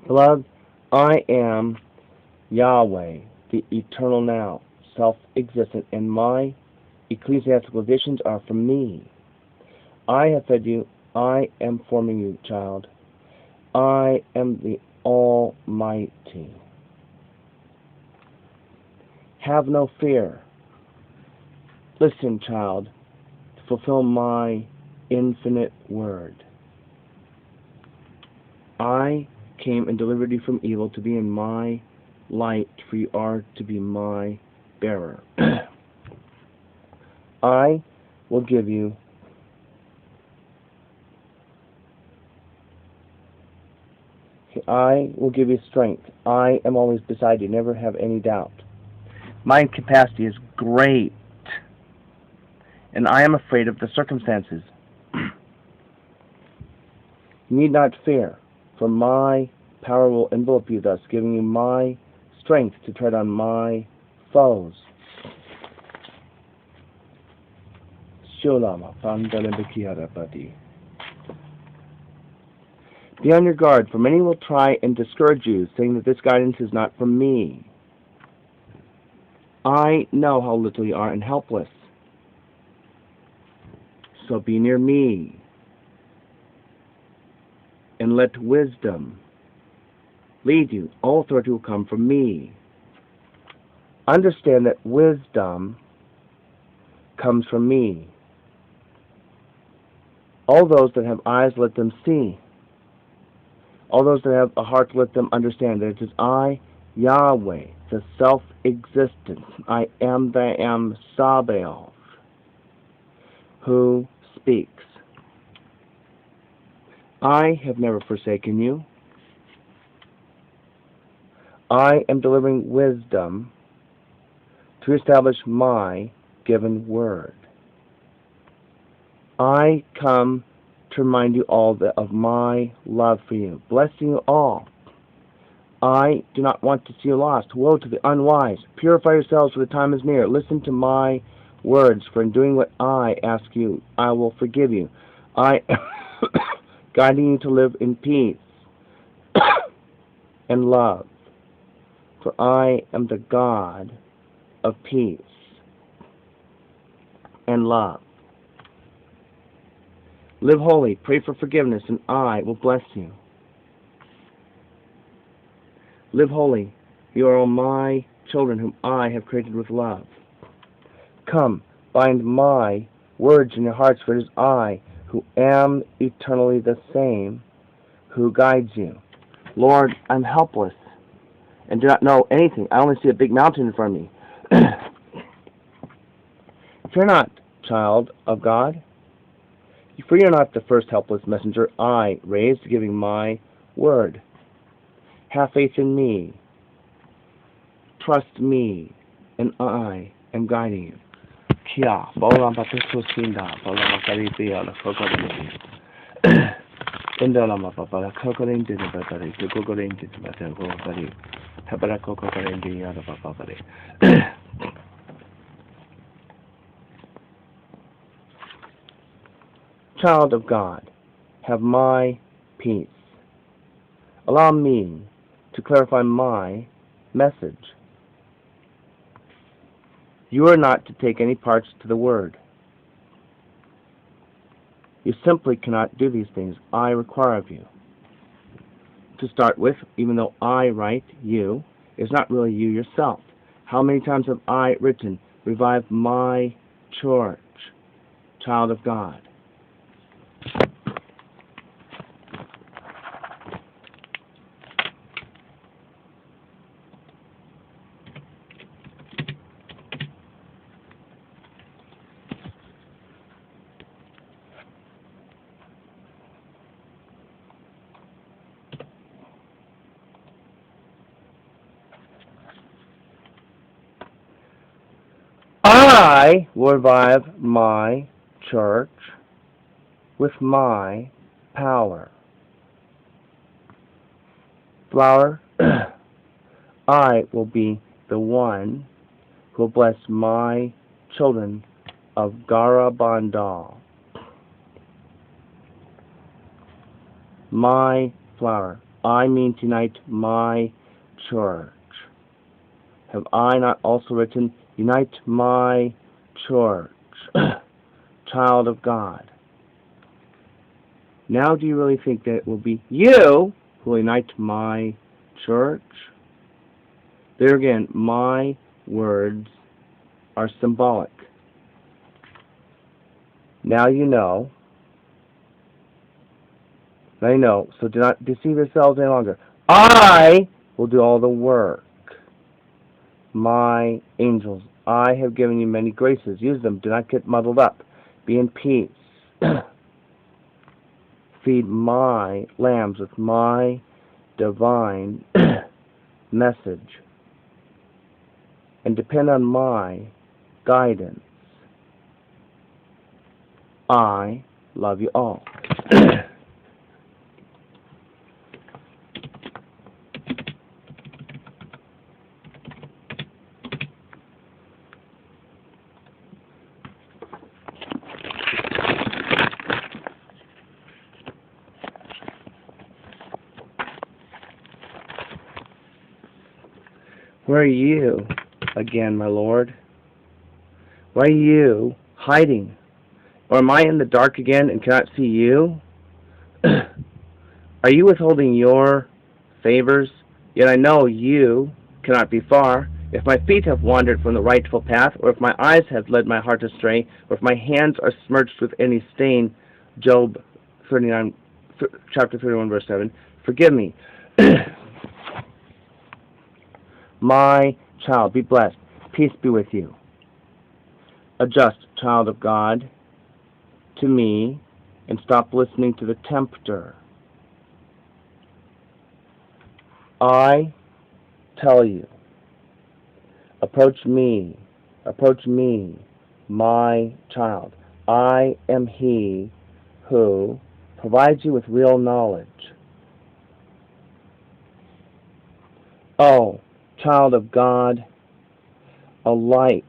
Beloved, I am Yahweh, the eternal now, self-existent, and my ecclesiastical visions are from me. I have fed you. I am forming you, child. I am the Almighty. Have no fear. Listen, child, to fulfill my infinite word. I came and delivered you from evil to be in my light, for you are to be my bearer. I will give you strength. I am always beside you. Never have any doubt. My capacity is great, and I am afraid of the circumstances. You need not fear, for my power will envelop you, thus giving you my strength to tread on my foes. Be on your guard, for many will try and discourage you, saying that this guidance is not from me. I know how little you are and helpless. So be near me, and let wisdom lead you. All authority will come from me. Understand that wisdom comes from me. All those that have eyes, let them see. All those that have a heart, let them understand that it is I, Yahweh, the self-existent, I am that I am, Sabaoth, who speaks. I have never forsaken you. I am delivering wisdom to establish my given word. I come to remind you all of my love for you, blessing you all. I do not want to see you lost. Woe to the unwise. Purify yourselves, for the time is near. Listen to my words, for in doing what I ask you, I will forgive you. I am guiding you to live in peace and love, for I am the God of peace and love. Live holy, pray for forgiveness, and I will bless you. Live holy, you are all my children whom I have created with love. Come, bind my words in your hearts, for it is I, who am eternally the same, who guides you. Lord, I'm helpless and do not know anything. I only see a big mountain in front of me. Fear not, child of God, for you are not the first helpless messenger I raised, giving my word. Have faith in me. Trust me, and I am guiding you. Kia, bola batuko sinda, bola makaribi ala kokorini. Indala mapapa, kokorin did the battery, the kokorin did the battery, Tabara kokorin the other papari. Child of God, have my peace. Allow me to clarify my message. You are not to take any parts to the word. You simply cannot do these things I require of you. To start with, even though I write you, is not really you yourself. How many times have I written, revive my church, child of God? I will revive my church with my power. Flower, I will be the one who will bless my children of Garabandal. My flower, I mean to unite my church? Have I not also written, unite my church, child of God? Now do you really think that it will be you who will unite my church? There again, my words are symbolic. Now you know. Now you know, so do not deceive yourselves any longer. I will do all the work. My angels, I have given you many graces. Use them. Do not get muddled up. Be in peace. Feed my lambs with my divine message. And depend on my guidance. I love you all. Where are you again, my Lord? Why are you hiding? Or am I in the dark again and cannot see you? Are you withholding your favors? Yet I know you cannot be far. If my feet have wandered from the rightful path, or if my eyes have led my heart astray, or if my hands are smirched with any stain, Job 39, chapter 31, verse 7, forgive me. My child, be blessed. Peace be with you. Adjust, child of God, to me, and stop listening to the tempter. I tell you, approach me, my child. I am he who provides you with real knowledge. Oh, child of God, a light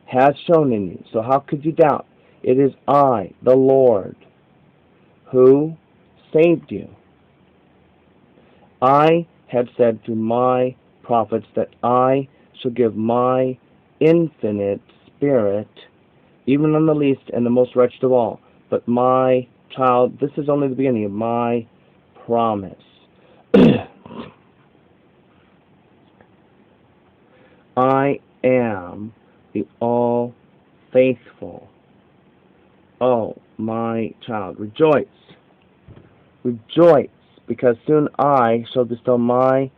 has shone in you, so how could you doubt? It is I, the Lord, who saved you. I had said to my prophets that I shall give my infinite spirit even on the least and the most wretched of all. But my child, this is only the beginning of my promise. I am the all-faithful. Oh, my child, rejoice. Rejoice, because soon I shall bestow my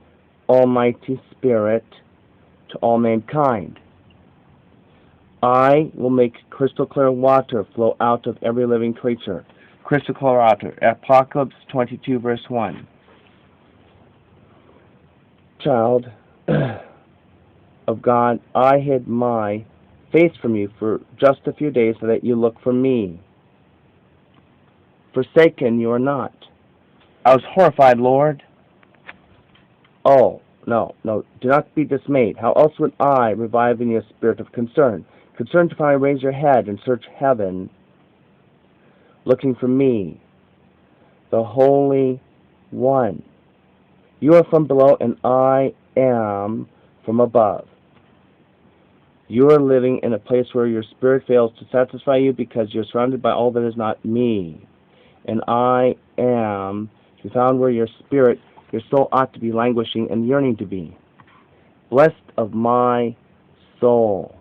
almighty Spirit to all mankind. I will make crystal clear water flow out of every living creature. Crystal clear water. Apocalypse 22, verse 1. Child of God, I hid my face from you for just a few days so that you look for me. Forsaken you are not. I was horrified, Lord. Oh, no, do not be dismayed. How else would I revive in you a spirit of concern? Concerned to finally raise your head and search heaven, looking for me, the Holy One. You are from below, and I am from above. You are living in a place where your spirit fails to satisfy you because you're surrounded by all that is not me. And I am to be found where your spirit, your soul ought to be languishing and yearning to be. Blessed of my soul.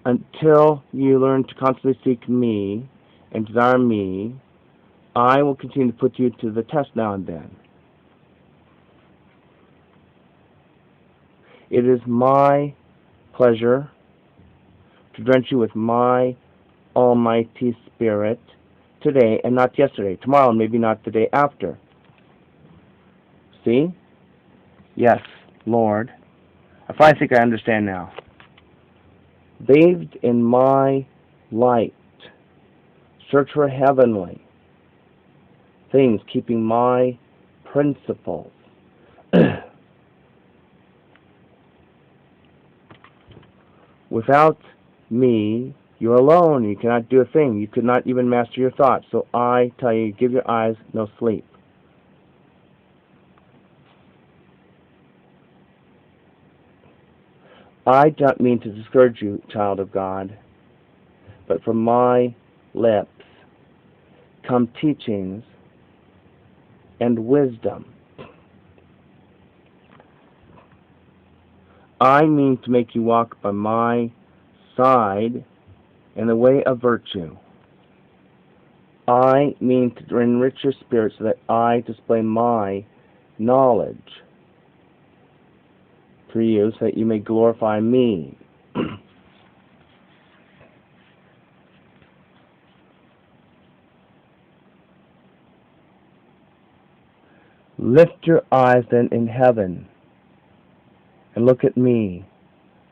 Until you learn to constantly seek me and desire me, I will continue to put you to the test now and then. It is my pleasure to drench you with my almighty Spirit today and not yesterday, tomorrow and maybe not the day after. See? Yes, Lord. I finally think I understand now. Bathed in my light, search for heavenly things, keeping my principles. Without me, You are alone. You cannot do a thing. You could not even master your thoughts. So I tell you, give your eyes no sleep. I don't mean to discourage you, child of God, but from my lips come teachings and wisdom. I mean to make you walk by my side in the way of virtue. I mean to enrich your spirit so that I display my knowledge for you, so that you may glorify me. Lift your eyes then in heaven and look at me,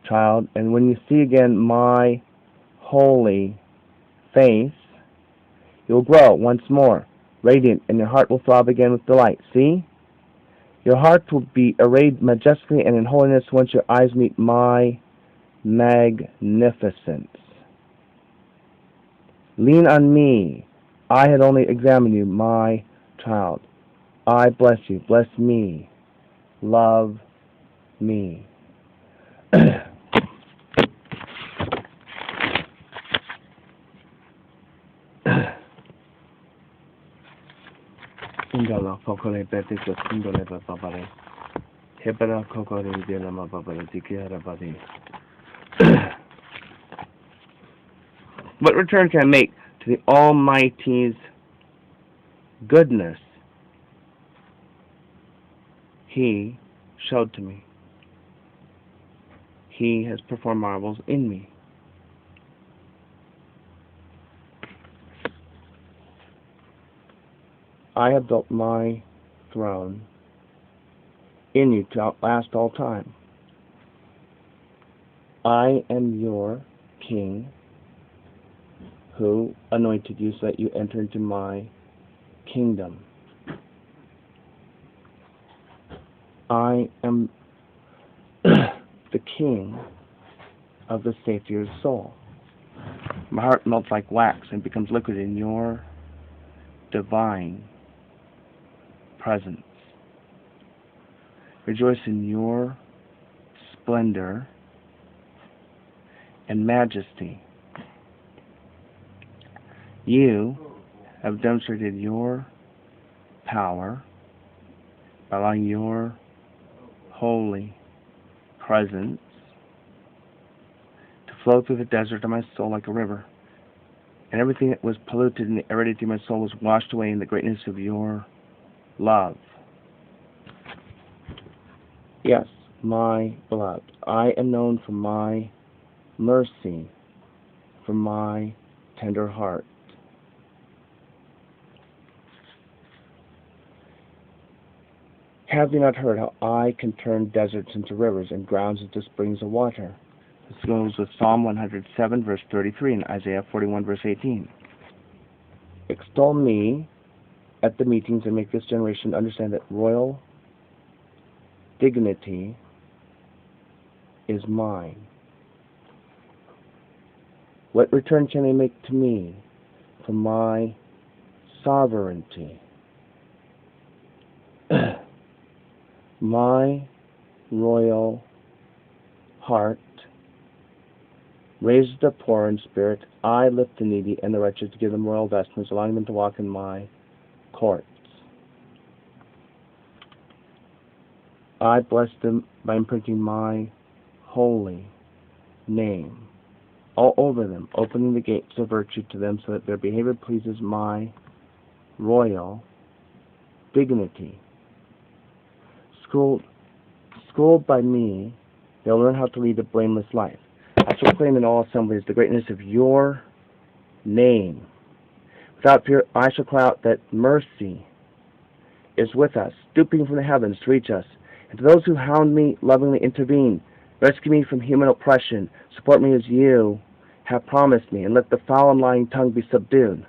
child, and when you see again my holy face, you'll grow once more, radiant, and your heart will throb again with delight. See? Your heart will be arrayed majestically and in holiness once your eyes meet my magnificence. Lean on me. I had only examined you, my child. I bless you. Bless me. Love me. Indala kokore bete ko sindole babare. Hebara kokore dela ma babare dikiara badi. What return can I make to the Almighty's goodness He showed to me? He has performed marvels in me. I have built my throne in you to outlast all time. I am your king who anointed you so that you enter into my kingdom. I am the king of the safety of your soul. My heart melts like wax and becomes liquid in your divine presence. Rejoice in your splendor and majesty. You have demonstrated your power by allowing your holy presence to flow through the desert of my soul like a river. And everything that was polluted in the aridity of my soul was washed away in the greatness of your love. Yes, my beloved, I am known for my mercy, for my tender heart. Have you not heard how I can turn deserts into rivers and grounds into springs of water? This goes with Psalm 107, verse 33, and Isaiah 41, verse 18. Extol me at the meetings and make this generation understand that royal dignity is mine. What return can they make to me for my sovereignty? My royal heart raises the poor in spirit. I lift the needy and the wretched to give them royal vestments, allowing them to walk in my courts. I bless them by imprinting my holy name all over them, opening the gates of virtue to them so that their behavior pleases my royal dignity. Schooled by me, they'll learn how to lead a blameless life. I shall proclaim in all assemblies the greatness of your name. Without fear, I shall cry out that mercy is with us, stooping from the heavens to reach us. And to those who hound me, lovingly intervene. Rescue me from human oppression. Support me as you have promised me, and let the foul and lying tongue be subdued.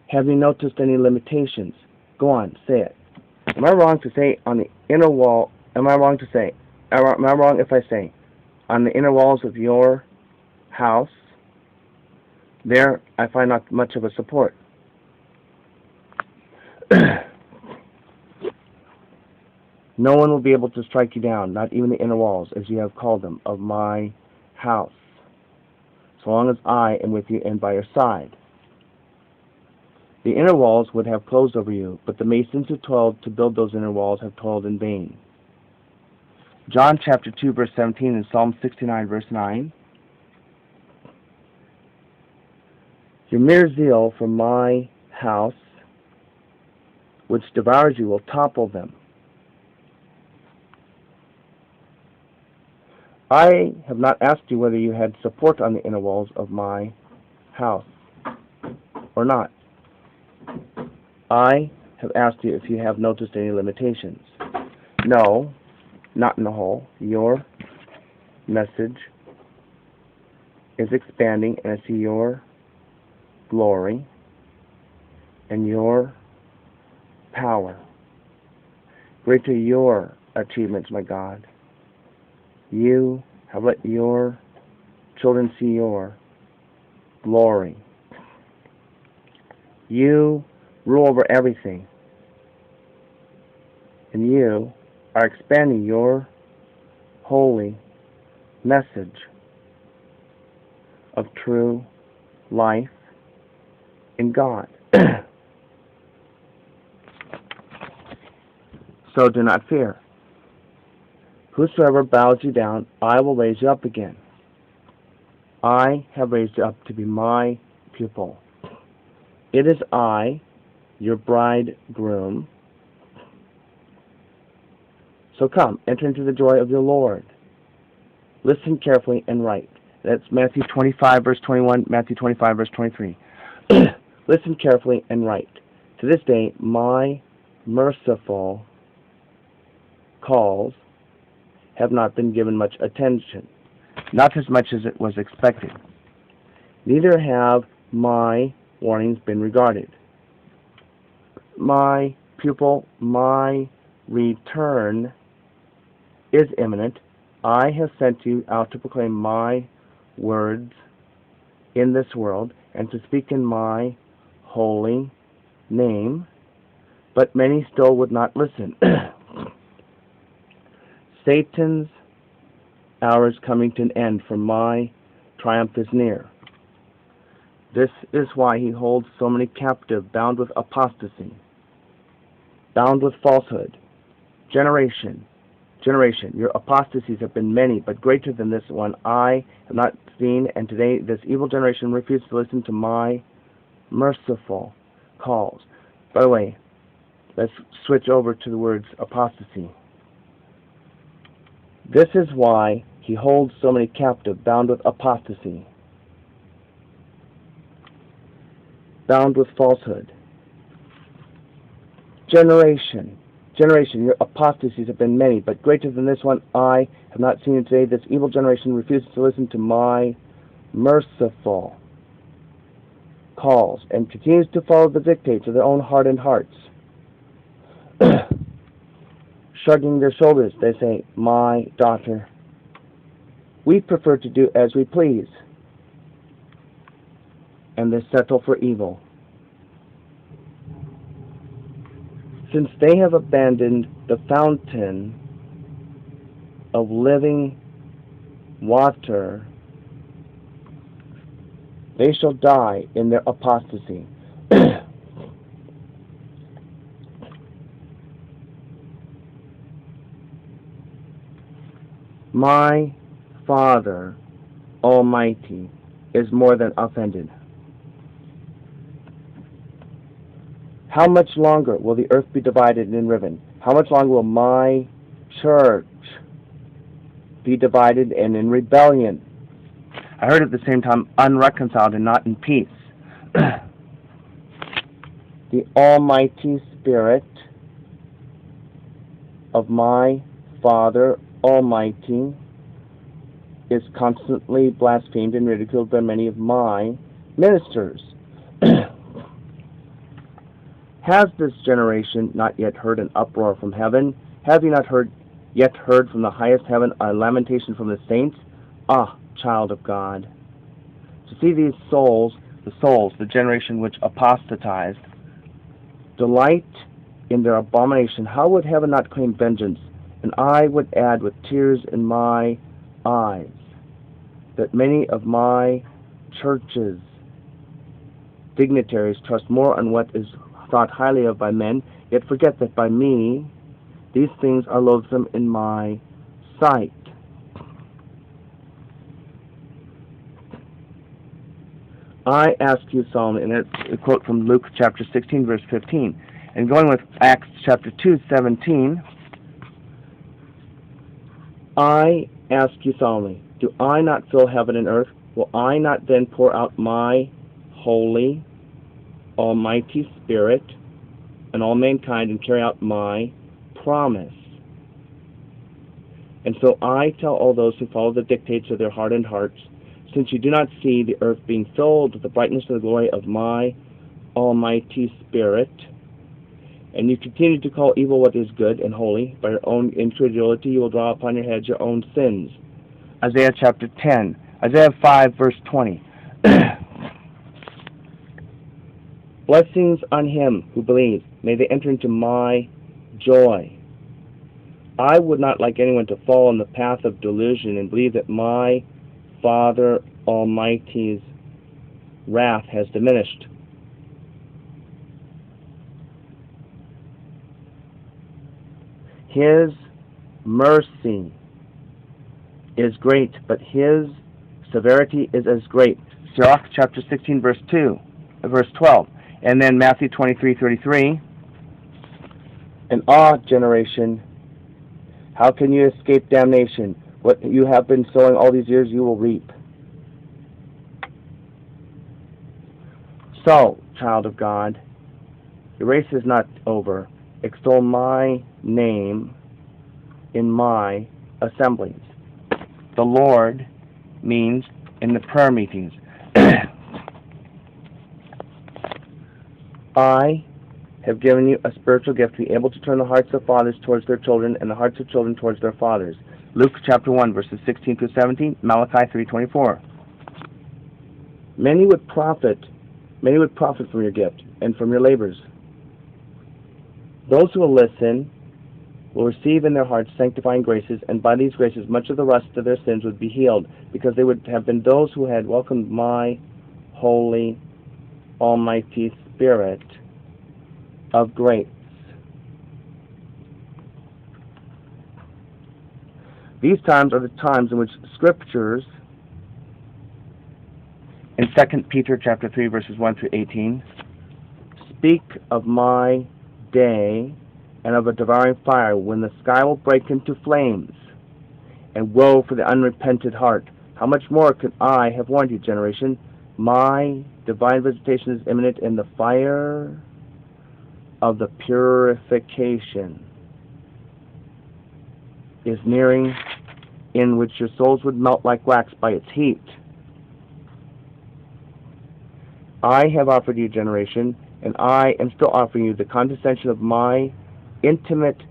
Have you noticed any limitations? Go on, say it. Am I wrong to say on the inner wall, am I wrong to say Am I wrong if I say, on the inner walls of your house, there I find not much of a support. No one will be able to strike you down, not even the inner walls, as you have called them, of my house, so long as I am with you and by your side. The inner walls would have closed over you, but the masons who toiled to build those inner walls have toiled in vain. John chapter 2, verse 17, and Psalm 69, verse 9. Your mere zeal for my house, which devours you, will topple them. I have not asked you whether you had support on the inner walls of my house or not. I have asked you if you have noticed any limitations. No, not in the whole. Your message is expanding, and I see your glory and your power. Great are your achievements, my God. You have let your children see your glory. You rule over everything. And you are expanding your holy message of true life in God. So do not fear. Whosoever bows you down, I will raise you up again. I have raised you up to be my pupil. It is I, your bridegroom. So come, enter into the joy of your Lord. Listen carefully and write. That's Matthew 25, verse 21, Matthew 25, verse 23. Listen carefully and write. To this day, my merciful calls have not been given much attention, not as much as it was expected. Neither have my warnings been regarded. My pupil, my return is imminent. I have sent you out to proclaim my words in this world and to speak in my holy name, but many still would not listen. Satan's hour is coming to an end, for my triumph is near. This is why he holds so many captive, bound with apostasy, bound with falsehood. Generation, your apostasies have been many, but greater than this one I have not seen, and today this evil generation refuses to listen to my merciful calls. By the way, let's switch over to the words apostasy. This is why he holds so many captive, bound with apostasy, bound with falsehood. Generation, your apostasies have been many, but greater than this one I have not seen, today this evil generation refuses to listen to my merciful calls and continues to follow the dictates of their own hardened hearts. Shrugging their shoulders, they say, my daughter, we prefer to do as we please, and they settle for evil. Since they have abandoned the fountain of living water, they shall die in their apostasy. My Father Almighty is more than offended. How much longer will the earth be divided and riven? How much longer will my church be divided and in rebellion? I heard at the same time, unreconciled and not in peace. The Almighty Spirit of my Father Almighty is constantly blasphemed and ridiculed by many of my ministers. Has this generation not yet heard an uproar from heaven? Have you not heard yet heard from the highest heaven a lamentation from the saints? Ah, child of God! To see these souls, the generation which apostatized, delight in their abomination, how would heaven not claim vengeance? And I would add with tears in my eyes that many of my church's dignitaries trust more on what is thought highly of by men, yet forget that by me these things are loathsome in my sight. I ask you solemnly, and that's a quote from Luke chapter 16, verse 15. And going with Acts chapter 2, 17, I ask you solemnly, do I not fill heaven and earth? Will I not then pour out my holy, almighty Spirit on all mankind and carry out my promise? And so I tell all those who follow the dictates of their hardened hearts, since you do not see the earth being filled with the brightness of the glory of my almighty Spirit, and you continue to call evil what is good and holy, by your own incredulity you will draw upon your heads your own sins. Isaiah chapter 10, Isaiah 5, verse 20. Blessings on him who believes. May they enter into my joy. I would not like anyone to fall in the path of delusion and believe that my Father Almighty's wrath has diminished. His mercy is great, but his severity is as great. Sirach chapter 16, verse 12. And then Matthew 23:33. An generation, how can you escape damnation? What you have been sowing all these years, you will reap. So, child of God, your race is not over. Extol my name in my assemblies. The Lord means in the prayer meetings. I have given you a spiritual gift to be able to turn the hearts of fathers towards their children and the hearts of children towards their fathers. Luke chapter 1, verses 16 through 17, Malachi 3:24. Many would profit from your gift and from your labors. Those who will listen will receive in their hearts sanctifying graces, and by these graces much of the rust of their sins would be healed, because they would have been those who had welcomed my holy, almighty Spirit of grace. These times are the times in which scriptures in 2 Peter chapter 3 verses 1 through 18 speak of my day and of a devouring fire when the sky will break into flames, and woe for the unrepented heart. How much more could I have warned you, generation? My divine visitation is imminent, and the fire of the purification is nearing, in which your souls would melt like wax by its heat. I have offered you, generation, and I am still offering you the condescension of my intimate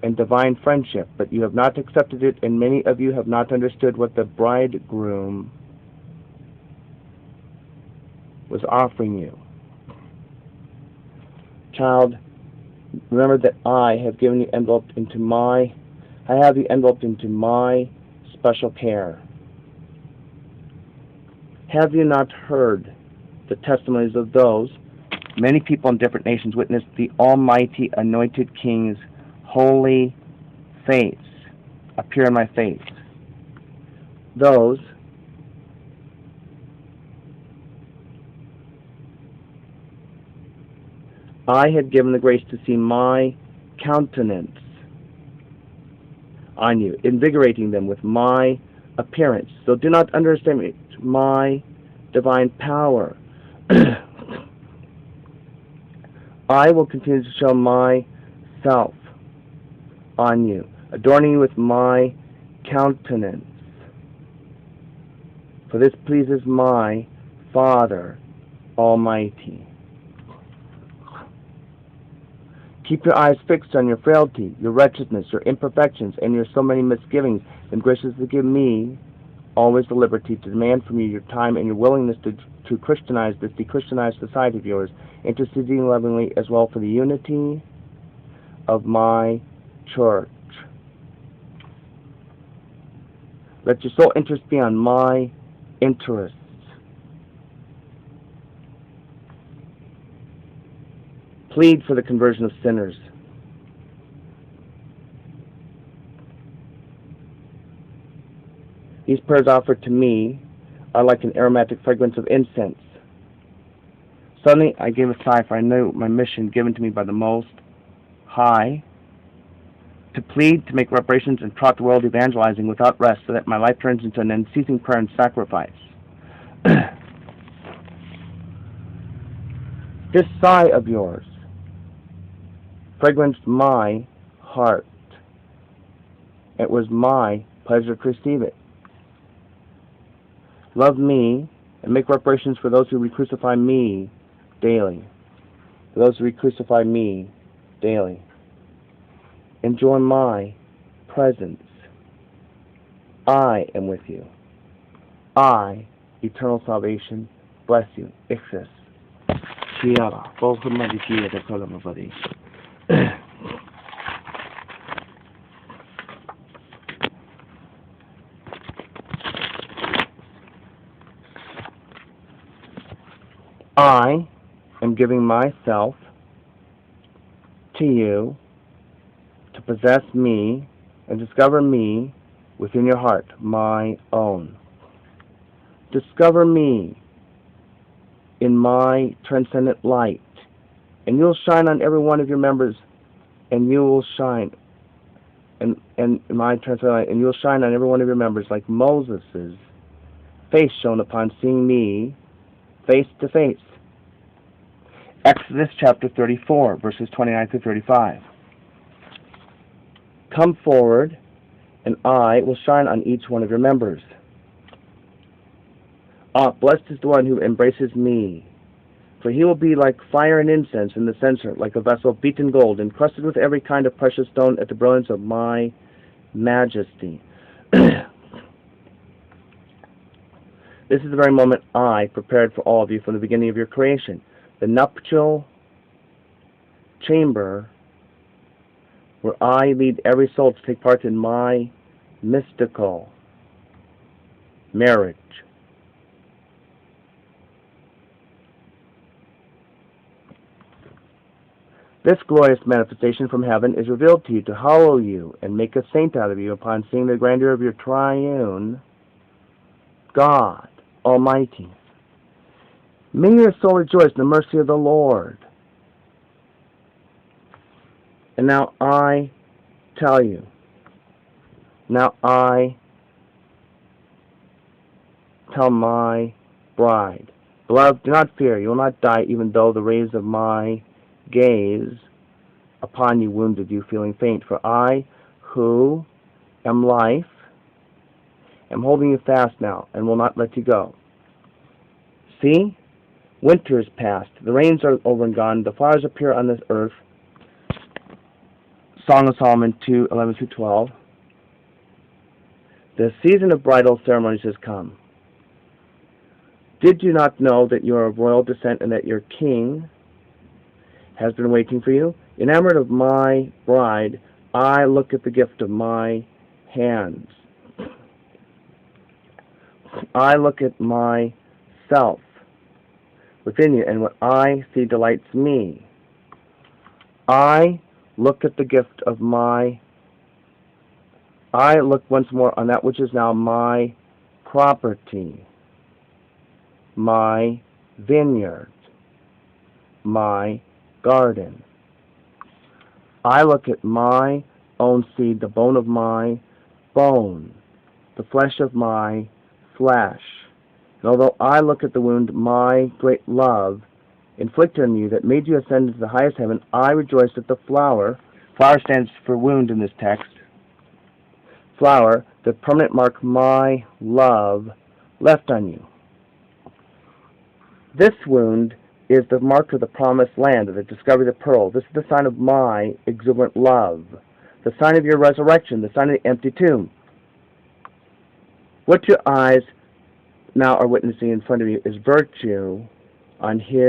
and divine friendship, but you have not accepted it, and many of you have not understood what the bridegroom was offering you. Child, remember that I have given you enveloped into my special care. Have you not heard the testimonies of those? Many people in different nations witnessed the Almighty Anointed King's holy face appear in my face. Those I had given the grace to see my countenance on you, invigorating them with my appearance. So do not underestimate my divine power. I will continue to show myself on you, adorning you with my countenance. For this pleases my Father Almighty. Keep your eyes fixed on your frailty, your wretchedness, your imperfections, and your so many misgivings, then graciously give me always the liberty to demand from you your time and your willingness to Christianize this de-Christianized society of yours, interceding lovingly as well for the unity of my church. Let your sole interest be on my interests. Plead for the conversion of sinners. These prayers offered to me are like an aromatic fragrance of incense. Suddenly I gave a sigh, for I knew my mission given to me by the Most High, to plead, to make reparations, and trot the world evangelizing without rest, so that my life turns into an unceasing prayer and sacrifice. This sigh of yours fragranced my heart. It was my pleasure to receive it. Love me and make reparations for those who re-crucify me daily. For those who re-crucify me daily. Enjoy my presence. I am with you. I, eternal salvation, bless you. Ixis. Shiara. I am giving myself to you to possess me and discover me within your heart, my own. Discover me in my transcendent light, and you'll shine on every one of your members, and you will shine in my transcendent light, and you'll shine on every one of your members like Moses' face shone upon seeing me face to face. Exodus chapter 34, verses 29 through 35. Come forward, and I will shine on each one of your members. Blessed is the one who embraces me, for he will be like fire and incense in the censer, like a vessel of beaten gold, encrusted with every kind of precious stone at the brilliance of my majesty. This is the very moment I prepared for all of you from the beginning of your creation. The nuptial chamber where I lead every soul to take part in my mystical marriage. This glorious manifestation from heaven is revealed to you to hallow you and make a saint out of you upon seeing the grandeur of your triune God Almighty. May your soul rejoice in the mercy of the Lord. And now I tell you, now I tell my bride, beloved, do not fear, you will not die, even though the rays of my gaze upon you wounded you, feeling faint. For I, who am life, am holding you fast now, and will not let you go. See? Winter is past, the rains are over and gone, the flowers appear on this earth. Song of Solomon 2:11-12. The season of bridal ceremonies has come. Did you not know that you are of royal descent and that your king has been waiting for you? Enamored of my bride, I look at the gift of my hands. I look at myself within you, and what I see delights me. I look at the gift of I look once more on that which is now my property, my vineyard, my garden. I look at my own seed, the bone of my bone, the flesh of my flesh. And although I look at the wound, my great love inflicted on you that made you ascend into the highest heaven, I rejoice at the flower stands for wound in this text, flower, the permanent mark my love left on you. This wound is the mark of the promised land, of the discovery of the pearl. This is the sign of my exuberant love, the sign of your resurrection, the sign of the empty tomb. What your eyes now are witnessing in front of you is virtue on his